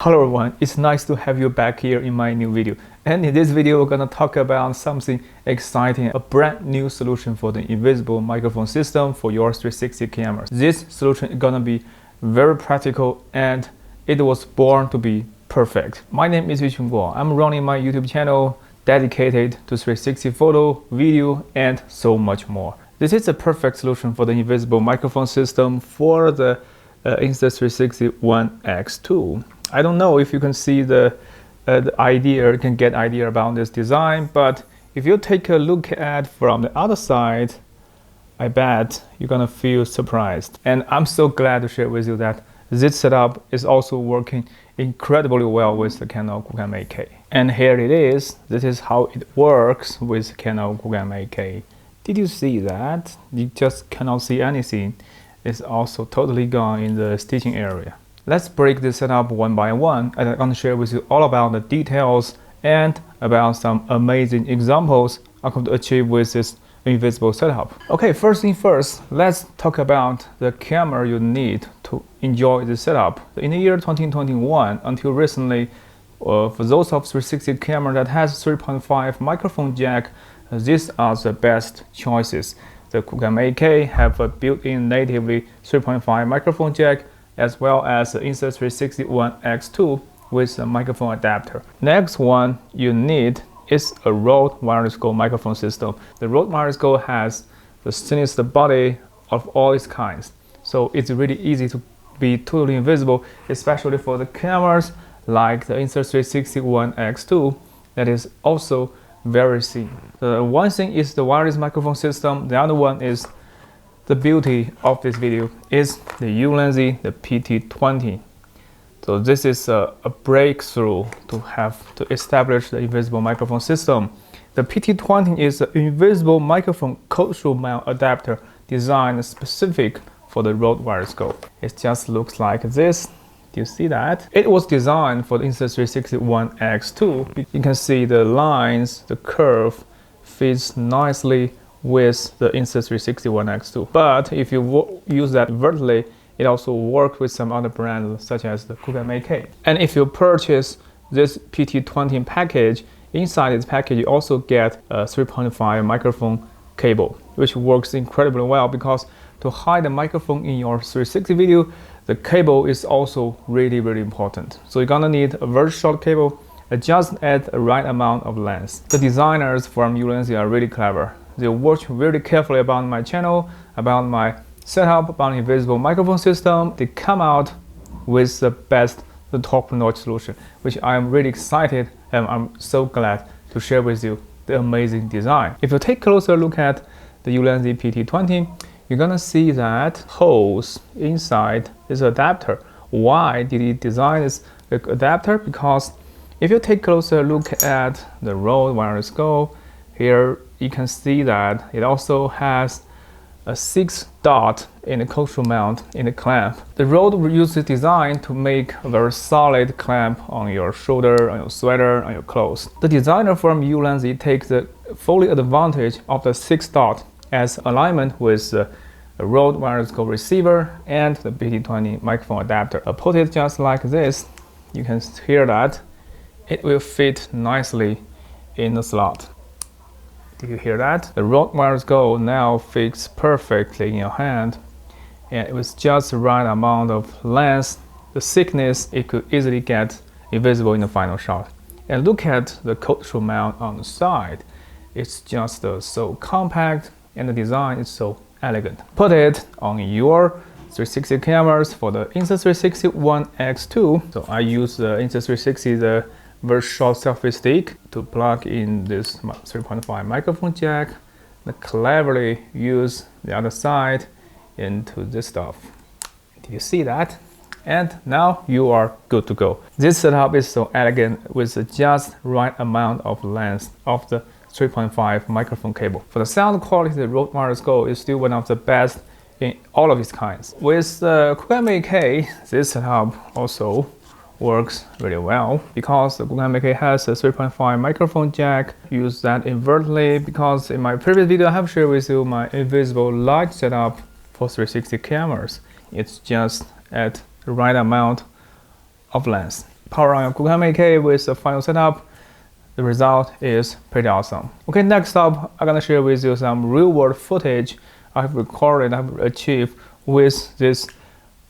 Hello everyone, it's nice to have you back here in my new video. And in this video, we're gonna talk about something exciting, a brand new solution for the invisible microphone system for your 360 cameras. This solution is gonna be very practical and it was born to be perfect. My name is Yuchun Guo. I'm running my YouTube channel dedicated to 360 photo, video, and so much more. This is a perfect solution for the invisible microphone system for the Inst360 One X2. I don't know if you can see the idea, you can get idea about this design, but if you take a look at from the other side, I bet you're gonna feel surprised. And I'm so glad to share with you that this setup is also working incredibly well with the Kandao QooCam 8K. And here it is. This is how it works with Kandao QooCam 8K. Did you see that? You just cannot see anything. It's also totally gone in the stitching area. Let's break this setup one by one, and I'm going to share with you all about the details and about some amazing examples I'm going to achieve with this invisible setup. Okay, first thing first, let's talk about the camera you need to enjoy this setup. In the year 2021, until recently, for those of 360 camera that has 3.5 microphone jack, these are the best choices. The QooCam 8K have a built-in natively 3.5 microphone jack, as well as the Inst360 One X2 with a microphone adapter. Next one you need is a Rode wireless Go microphone system. The Rode wireless Go has the thinnest body of all its kinds, so it's really easy to be totally invisible, especially for the cameras like the Inst360 One X2 that is also very thin. The one thing is the wireless microphone system, the other one is the beauty of this video is the Ulanzi, the PT20. So this is a breakthrough to have to establish the invisible microphone system. The PT20 is an invisible microphone coaxial mount adapter designed specific for the Rode wireless Go. It just looks like this. Do you see that? It was designed for the Inst360 One X2. You can see the lines, the curve fits nicely with the Inst360 One X2. But if you use that vertically, it also works with some other brands such as the QooCam 8K. And if you purchase this PT20 package, inside this package you also get a 3.5 microphone cable, which works incredibly well because to hide the microphone in your 360 video, the cable is also really important. So you're gonna need a very short cable, just at the right amount of length. The designers from Ulanzi are really clever. They watch very carefully about my channel, about my setup, about invisible microphone system. They come out with the best, the top-notch solution, which I'm really excited and I'm so glad to share with you the amazing design. If you take a closer look at the Ulanzi PT20, you're gonna see that holes inside this adapter. Why did it design this adapter? Because if you take a closer look at the Rode wireless Go, here you can see that it also has a 6 dot in the coaxial mount in the clamp. The Rode uses this design to make a very solid clamp on your shoulder, on your sweater, on your clothes. The designer from Ulanzi takes the fully advantage of the 6 dot as alignment with the Rode wireless Go receiver and the PT20 microphone adapter. I put it just like this. You can hear that it will fit nicely in the slot. Did you hear that? The Rode wireless Go now fits perfectly in your hand, and it was just the right amount of length, the thickness, it could easily get invisible in the final shot. And look at the coaxial mount on the side. It's just so compact and the design is so elegant. Put it on your 360 cameras for the Inst360 One X2. So I use the Inst360, the very short selfie stick to plug in this 3.5 microphone jack and cleverly use the other side into this stuff. Did you see that? And now you are good to go. This setup is so elegant with the just right amount of length of the 3.5 microphone cable. For the sound quality, the Rode wireless Go is still one of the best in all of its kinds. With the QooCam 8K, this setup also works really well because the QooCam 8K has a 3.5 microphone jack. Use that invertly because in my previous video I have shared with you my invisible light setup for 360 cameras. It's just at the right amount of length. power on your QooCam 8K with the final setup, the result is pretty awesome. Okay, next up, I'm gonna share with you some real-world footage I've recorded, I've achieved with this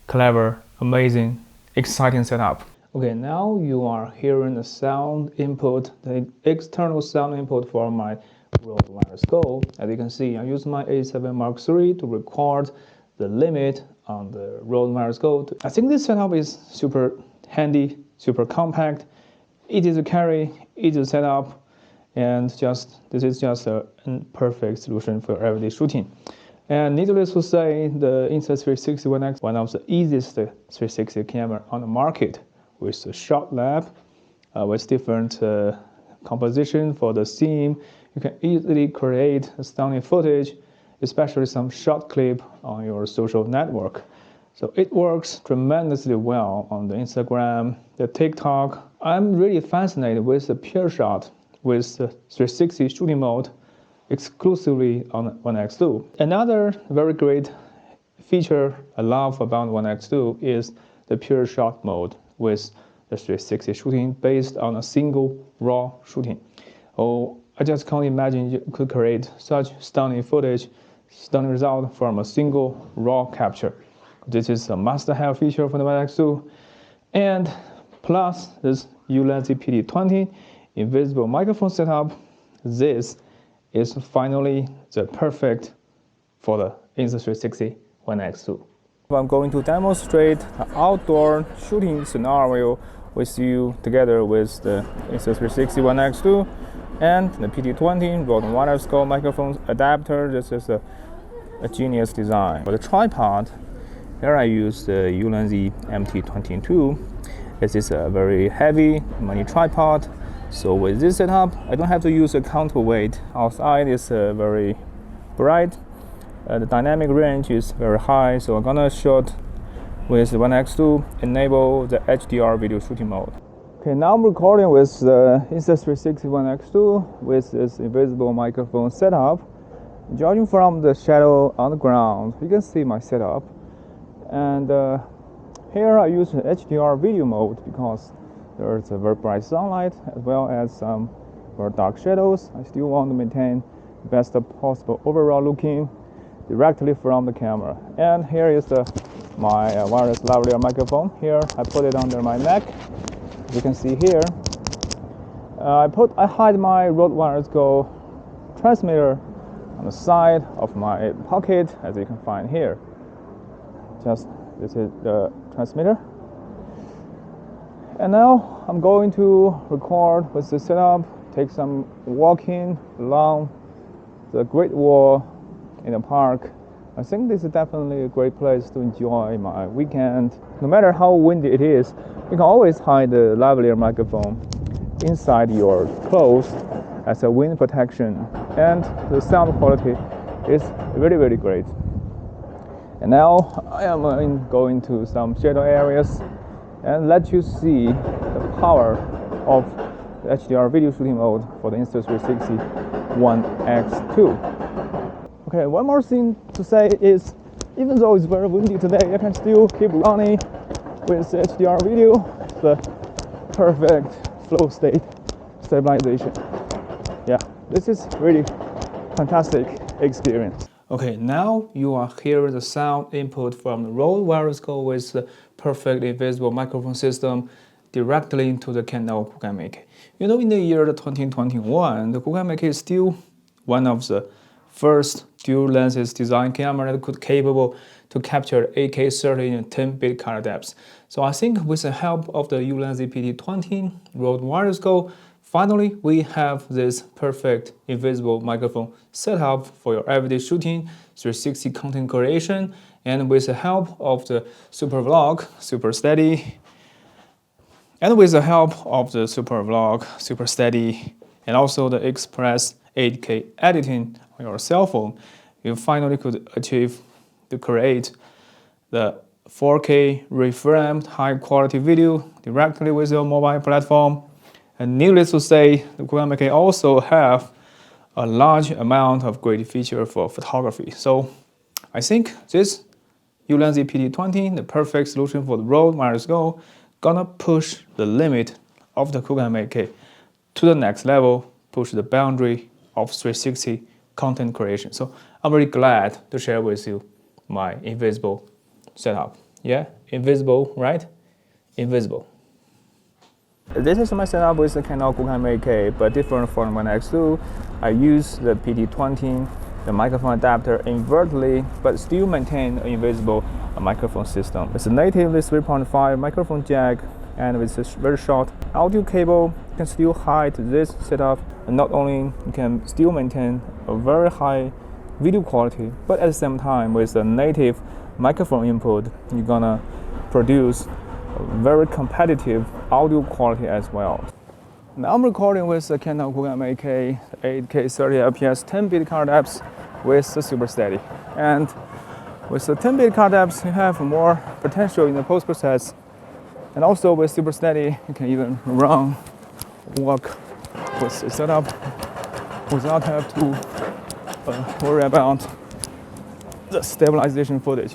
clever, amazing, exciting setup. Okay, now you are hearing the sound input, the external sound input for my Rode Wireless Go. As you can see, I use my A7 Mark III to record the limit on the Rode Wireless Go. I think this setup is super handy, super compact, easy to carry, easy to set up, and this is just a perfect solution for everyday shooting. And needless to say, the Inst360 One X, one of the easiest 360 camera on the market, with a shot lab, with different composition for the scene. You can easily create stunning footage, especially some short clip on your social network. So it works tremendously well on the Instagram, the TikTok. I'm really fascinated with the pure shot with the 360 shooting mode exclusively on One X2. Another very great feature I love about One X2 is the pure shot mode with the 360 shooting based on a single raw shooting. Oh, I just can't imagine you could create such stunning footage, stunning result from a single raw capture. This is a must-have feature for the One X2. And plus this Ulanzi PD20 invisible microphone setup, this is finally the perfect for the Inst360 One X2. I'm going to demonstrate an outdoor shooting scenario with you together with the Inst360 One X2 and the PD20 Rode Wireless Go microphone adapter. This is a genius design. For the tripod, here I use the Ulanzi MT22. This is a very heavy mini tripod. So with this setup, I don't have to use a counterweight. Outside is very bright. The dynamic range is very high, so I'm gonna shoot with the One X2, enable the HDR video shooting mode. Okay, now I'm recording with the Inst360 One X2 with this invisible microphone setup. Judging from the shadow on the ground, you can see my setup. And here I use the HDR video mode because there's a very bright sunlight as well as some very dark shadows. I still want to maintain the best possible overall looking directly from the camera. And here is my wireless lavalier microphone. Here I put it under my neck. As you can see here, I hide my Rode Wireless Go transmitter on the side of my pocket, as you can find here. This is the transmitter. And now I'm going to record with the setup, take some walking along the Great Wall in the park. I think this is definitely a great place to enjoy my weekend. No matter how windy it is, you can always hide the lavalier microphone inside your clothes as a wind protection, and the sound quality is really, really great. And now I am going to some shadow areas and let you see the power of the HDR video shooting mode for the Inst360 One X2. Okay, one more thing to say is, even though it's very windy today, I can still keep running with the HDR video. The perfect flow state stabilization. Yeah, this is really fantastic experience. Okay, now you are hearing the sound input from the Rode Wireless Go with the perfect invisible microphone system directly into the Kandao QooCam 8K. You know, in the year 2021, the QooCam 8K is still one of the first dual lenses design camera that could capable to capture 8K 30 and 10-bit color depths. So I think with the help of the Ulanzi PD20 Rode Wireless Go, finally we have this perfect invisible microphone setup for your everyday shooting, 360 content creation, and with the help of the Super Vlog, Super Steady, and with the help of the Super Vlog, Super Steady, and also the Express 8K editing on your cell phone, you finally could achieve to create the 4K reframed high-quality video directly with your mobile platform. And needless to say, the QooCam 8K also have a large amount of great features for photography. So I think this Ulanzi PD20, the perfect solution for the Rode Wireless Go, gonna push the limit of the QooCam 8K to the next level, push the boundary of 360 content creation. So I'm very glad to share with you my invisible setup. Yeah, invisible, right? Invisible. This is my setup with the Kandao QooCam 8K, but different from One X2. I use the PT20, the microphone adapter invertly, but still maintain an invisible microphone system. It's a natively 3.5 microphone jack, and with this very short audio cable, you can still hide this setup. And not only you can still maintain a very high video quality, but at the same time, with the native microphone input, you're gonna produce a very competitive audio quality as well. Now I'm recording with the Kandao QooCam 8K, 8K 30 fps 10-bit card apps with the Super Steady. And with the 10-bit card apps, you have more potential in the post-process. And also with Super Steady, you can even walk with the setup without have to worry about the stabilization footage.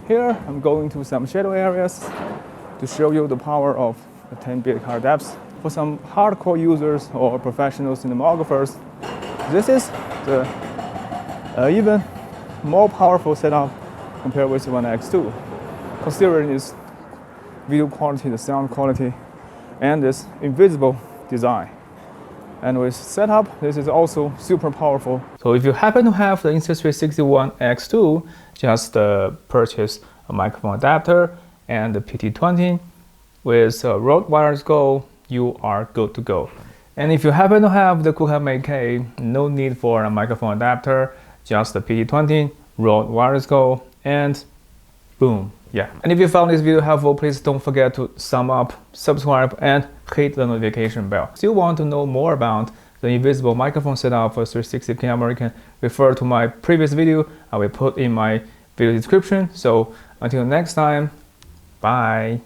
Here, I'm going to some shadow areas to show you the power of the 10-bit card apps. For some hardcore users or professional cinematographers, this is the even more powerful setup compared with One X2, considering its video quality, the sound quality, and this invisible design. And with setup, this is also super powerful. So if you happen to have the Inst360 One X2, just purchase a microphone adapter and the PT20 with Rode Wireless Go, you are good to go. And if you happen to have the QooCam 8K, no need for a microphone adapter, just the PT20, Rode Wireless Go, and boom, yeah. And if you found this video helpful, please don't forget to sum up, subscribe, and hit the notification bell. Still want to know more about the invisible microphone setup for 360 camera, you can refer to my previous video. I will put in my video description. So until next time, bye.